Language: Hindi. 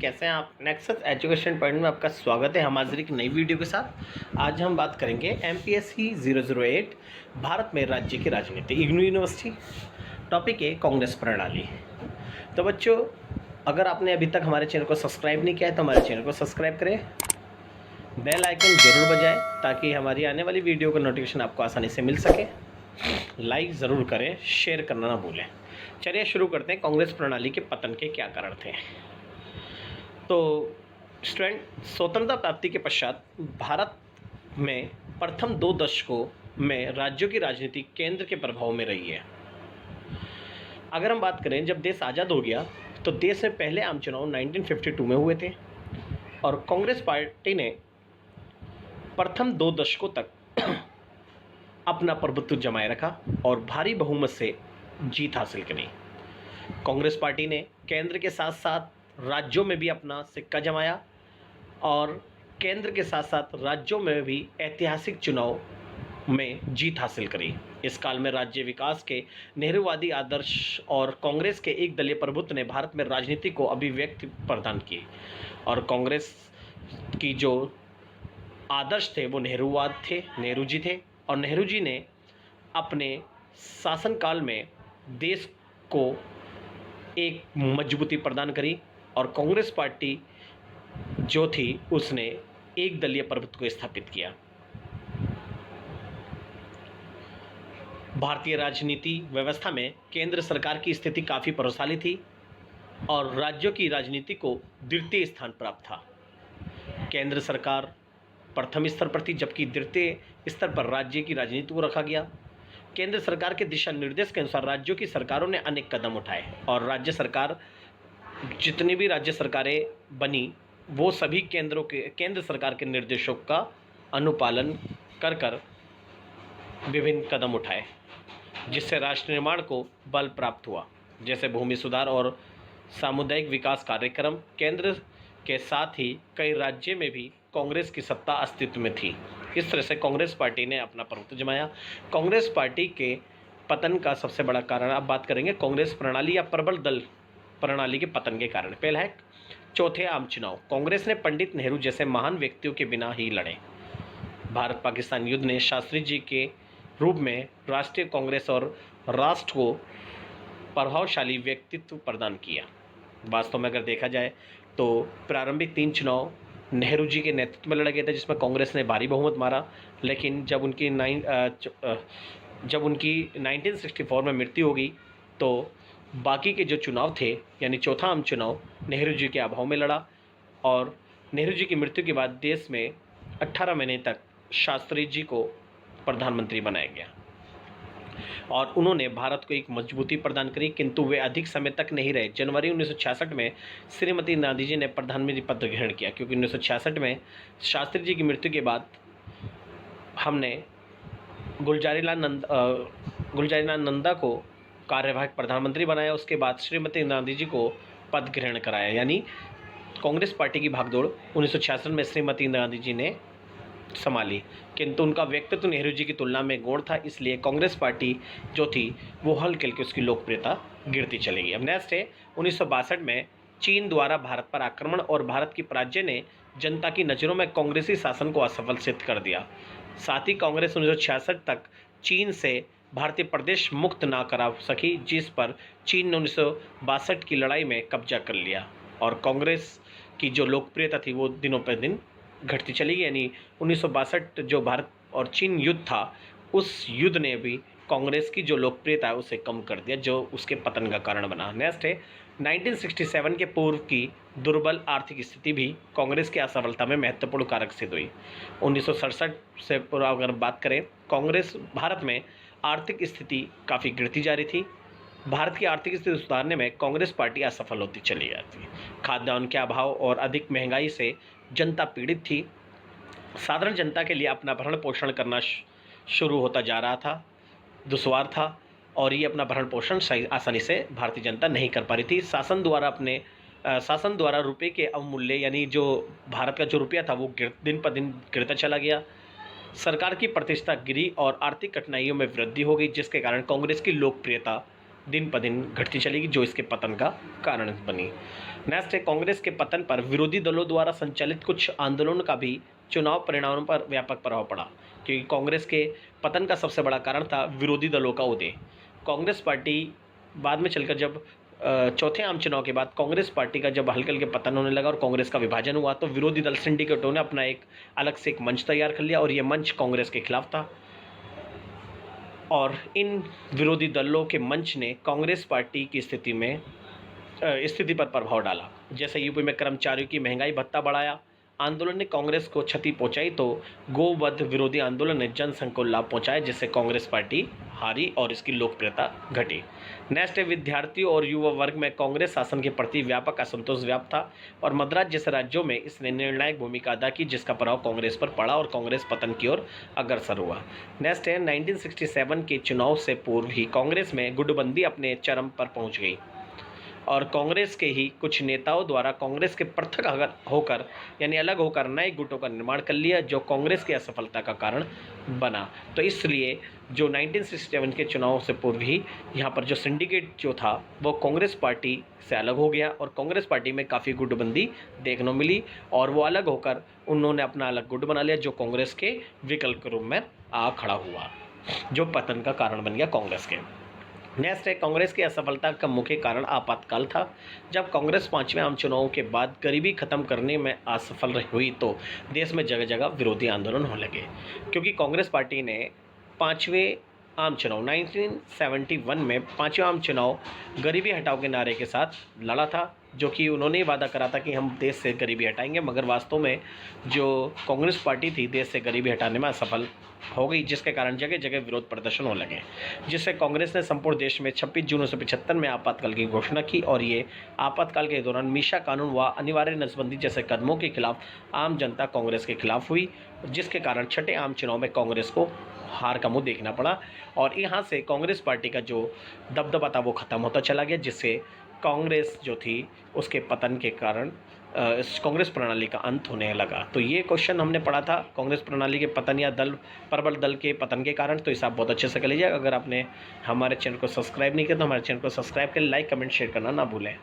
कैसे हैं आप। नेक्सस एजुकेशन पॉइंट में आपका स्वागत है। हम हाजिर एक नई वीडियो के साथ। आज हम बात करेंगे एमपीएससी 008 भारत में राज्य की राजनीति, इग्नू यूनिवर्सिटी। टॉपिक है कांग्रेस प्रणाली। तो बच्चों, अगर आपने अभी तक हमारे चैनल को सब्सक्राइब नहीं किया है तो हमारे चैनल को सब्सक्राइब करें, बेल आइकन जरूर बजाएं ताकि हमारी आने वाली वीडियो का नोटिफिकेशन आपको आसानी से मिल सके। लाइक ज़रूर करें, शेयर करना ना भूलें। चलिए शुरू करते हैं। कांग्रेस प्रणाली के पतन के क्या कारण थे। तो स्टूडेंट, स्वतंत्रता प्राप्ति के पश्चात भारत में प्रथम 2 दशकों में राज्यों की राजनीति केंद्र के प्रभाव में रही है। अगर हम बात करें, जब देश आज़ाद हो गया तो देश में पहले आम चुनाव 1952 में हुए थे और कांग्रेस पार्टी ने प्रथम 2 दशकों तक अपना प्रभुत्व जमाए रखा और भारी बहुमत से जीत हासिल करी। कांग्रेस पार्टी ने केंद्र के साथ साथ राज्यों में भी अपना सिक्का जमाया और केंद्र के साथ साथ राज्यों में भी ऐतिहासिक चुनाव में जीत हासिल करी। इस काल में राज्य विकास के नेहरूवादी आदर्श और कांग्रेस के एक दलीय प्रभुत्व ने भारत में राजनीति को अभिव्यक्ति प्रदान की और कांग्रेस की जो आदर्श थे वो नेहरूवाद थे, नेहरू जी थे और नेहरू जी ने अपने शासनकाल में देश को एक मजबूती प्रदान करी और कांग्रेस पार्टी जो थी उसने एक दलीय प्रभुत्व को स्थापित किया। भारतीय राजनीति व्यवस्था में केंद्र सरकार की स्थिति काफ़ी प्रभावशाली थी और राज्यों की राजनीति को द्वितीय स्थान प्राप्त था। केंद्र सरकार प्रथम स्तर पर थी जबकि द्वितीय स्तर पर राज्य की राजनीति को रखा गया। केंद्र सरकार के दिशा निर्देश के अनुसार राज्यों की सरकारों ने अनेक कदम उठाए और राज्य सरकार, जितनी भी राज्य सरकारें बनी वो सभी केंद्र सरकार के निर्देशों का अनुपालन कर विभिन्न कदम उठाए जिससे राष्ट्र निर्माण को बल प्राप्त हुआ, जैसे भूमि सुधार और सामुदायिक विकास कार्यक्रम। केंद्र के साथ ही कई राज्य में भी कांग्रेस की सत्ता अस्तित्व में थी। इस तरह से कांग्रेस पार्टी ने अपना प्रभुत्व जमाया। कांग्रेस पार्टी के पतन का सबसे बड़ा कारण अब बात करेंगे कांग्रेस प्रणाली या प्रबल दल प्रणाली के पतन के कारण। पहला है चौथे आम चुनाव। कांग्रेस ने पंडित नेहरू जैसे महान व्यक्तियों के बिना ही लड़े। भारत पाकिस्तान युद्ध ने शास्त्री जी के रूप में राष्ट्रीय कांग्रेस और राष्ट्र को प्रभावशाली व्यक्तित्व प्रदान किया। वास्तव में अगर देखा जाए तो प्रारंभिक 3 चुनाव नेहरू जी के नेतृत्व में लड़े गए थे जिसमें कांग्रेस ने भारी बहुमत मारा, लेकिन जब उनकी 1964 में मृत्यु हो गई तो बाकी के जो चुनाव थे यानी चौथा आम चुनाव नेहरू जी के अभाव में लड़ा और नेहरू जी की मृत्यु के बाद देश में 18 महीने तक शास्त्री जी को प्रधानमंत्री बनाया गया और उन्होंने भारत को एक मजबूती प्रदान करी, किंतु वे अधिक समय तक नहीं रहे। जनवरी 1966 में श्रीमती गांधी जी ने प्रधानमंत्री पद ग्रहण किया क्योंकि 1966 में शास्त्री जी की मृत्यु के बाद हमने गुलजारीलाल नंदा को कार्यवाहक प्रधानमंत्री बनाया। उसके बाद श्रीमती गांधी जी को पद ग्रहण कराया, यानी कांग्रेस पार्टी की भागदौड़ 1966 में श्रीमती गांधी जी ने संभाली, किंतु उनका व्यक्तित्व नेहरू जी की तुलना में गौण था, इसलिए कांग्रेस पार्टी जो थी वो हल्के हल्के उसकी लोकप्रियता गिरती चली गई। अब नेक्स्ट है 1962 में चीन द्वारा भारत पर आक्रमण और भारत की पराजय ने जनता की नज़रों में कांग्रेसी शासन को असफल सिद्ध कर दिया। साथ ही कांग्रेस 1966 तक चीन से भारतीय प्रदेश मुक्त ना करा सकी, जिस पर चीन ने 1962 की लड़ाई में कब्जा कर लिया और कांग्रेस की जो लोकप्रियता थी वो दिनों पर दिन घटती चली गई। यानी 1962 जो भारत और चीन युद्ध था उस युद्ध ने भी कांग्रेस की जो लोकप्रियता है उसे कम कर दिया, जो उसके पतन का कारण बना। नेक्स्ट है 1967 के पूर्व की दुर्बल आर्थिक स्थिति भी कांग्रेस की असफलता में महत्वपूर्ण कारक सिद्ध हुई। 1967 से पूर्व अगर बात करें, कांग्रेस भारत में आर्थिक स्थिति काफ़ी गिरती जा रही थी। भारत की आर्थिक स्थिति सुधारने में कांग्रेस पार्टी असफल होती चली जाती। खाद्यान्न के अभाव और अधिक महंगाई से जनता पीड़ित थी। साधारण जनता के लिए अपना भरण पोषण करना शुरू होता जा रहा था, दुश्वार था और ये अपना भरण पोषण सही आसानी से भारतीय जनता नहीं कर पा रही थी। शासन द्वारा रुपए के अवमूल्य, यानी जो भारत का जो रुपया था वो दिन पर दिन गिरता चला गया। सरकार की प्रतिष्ठा गिरी और आर्थिक कठिनाइयों में वृद्धि हो गई, जिसके कारण कांग्रेस की लोकप्रियता दिन प दिन घटती चलेगी, जो इसके पतन का कारण बनी। नेक्स्ट है, कांग्रेस के पतन पर विरोधी दलों द्वारा संचालित कुछ आंदोलनों का भी चुनाव परिणामों पर व्यापक प्रभाव पड़ा, क्योंकि कांग्रेस के पतन का सबसे बड़ा कारण था विरोधी दलों का उदय। कांग्रेस पार्टी बाद में चलकर जब चौथे आम चुनाव के बाद कांग्रेस पार्टी का जब हल्के हल्के पतन होने लगा और कांग्रेस का विभाजन हुआ, तो विरोधी दल सिंडिकेटों ने अपना एक अलग से एक मंच तैयार कर लिया और यह मंच कांग्रेस के खिलाफ था। और इन विरोधी दलों के मंच ने कांग्रेस पार्टी की स्थिति पर प्रभाव डाला। जैसे यूपी में कर्मचारियों की महंगाई भत्ता बढ़ाया, आंदोलन ने कांग्रेस को क्षति पहुंचाई, तो गोवध विरोधी आंदोलन ने जनसंघ को लाभ पहुंचाया, जिससे कांग्रेस पार्टी हारी और इसकी लोकप्रियता घटी। नेक्स्ट है, विद्यार्थियों और युवा वर्ग में कांग्रेस शासन के प्रति व्यापक असंतोष व्याप्त था और मद्रास जैसे राज्यों में इसने निर्णायक भूमिका अदा की, जिसका प्रभाव कांग्रेस पर पड़ा और कांग्रेस पतन की ओर अग्रसर हुआ। नेक्स्ट है, 1967 के चुनाव से पूर्व ही कांग्रेस में गुटबंदी अपने चरम पर पहुंच गई और कांग्रेस के ही कुछ नेताओं द्वारा कांग्रेस के पृथक होकर यानी अलग होकर नए गुटों का निर्माण कर लिया, जो कांग्रेस की असफलता का कारण बना। तो इसलिए जो 1967 के चुनाव से पूर्व ही यहाँ पर जो सिंडिकेट जो था वो कांग्रेस पार्टी से अलग हो गया और कांग्रेस पार्टी में काफ़ी गुटबंदी देखने मिली और वो अलग होकर उन्होंने अपना अलग गुट बना लिया, जो कांग्रेस के विकल्प के रूप में आ खड़ा हुआ, जो पतन का कारण बन गया कांग्रेस के। नेक्स्ट है, कांग्रेस की असफलता का मुख्य कारण आपातकाल था। जब कांग्रेस पांचवें आम चुनावों के बाद गरीबी खत्म करने में असफल हुई, तो देश में जगह जगह विरोधी आंदोलन होने लगे, क्योंकि कांग्रेस पार्टी ने पांचवें आम चुनाव 1971 में पांचवें आम चुनाव गरीबी हटाओ के नारे के साथ लड़ा था, जो कि उन्होंने वादा करा था कि हम देश से गरीबी हटाएंगे, मगर वास्तव में जो कांग्रेस पार्टी थी देश से गरीबी हटाने में असफल हो गई, जिसके कारण जगह जगह विरोध प्रदर्शन होने लगे, जिससे कांग्रेस ने संपूर्ण देश में 26 जून 1975 में आपातकाल की घोषणा की और ये आपातकाल के दौरान मीशा कानून व अनिवार्य नसबंदी जैसे कदमों के खिलाफ आम जनता कांग्रेस के खिलाफ हुई, जिसके कारण छठे आम चुनाव में कांग्रेस को हार का मुंह देखना पड़ा और यहाँ से कांग्रेस पार्टी का जो दबदबा था वो खत्म होता चला गया, जिससे कांग्रेस जो थी उसके पतन के कारण इस कांग्रेस प्रणाली का अंत होने लगा। तो ये क्वेश्चन हमने पढ़ा था कांग्रेस प्रणाली के पतन या प्रबल दल के पतन के कारण, तो इसे आप बहुत अच्छे से कर लीजिए। अगर आपने हमारे चैनल को सब्सक्राइब नहीं किया तो हमारे चैनल को सब्सक्राइब करें, लाइक कमेंट शेयर करना ना भूलें।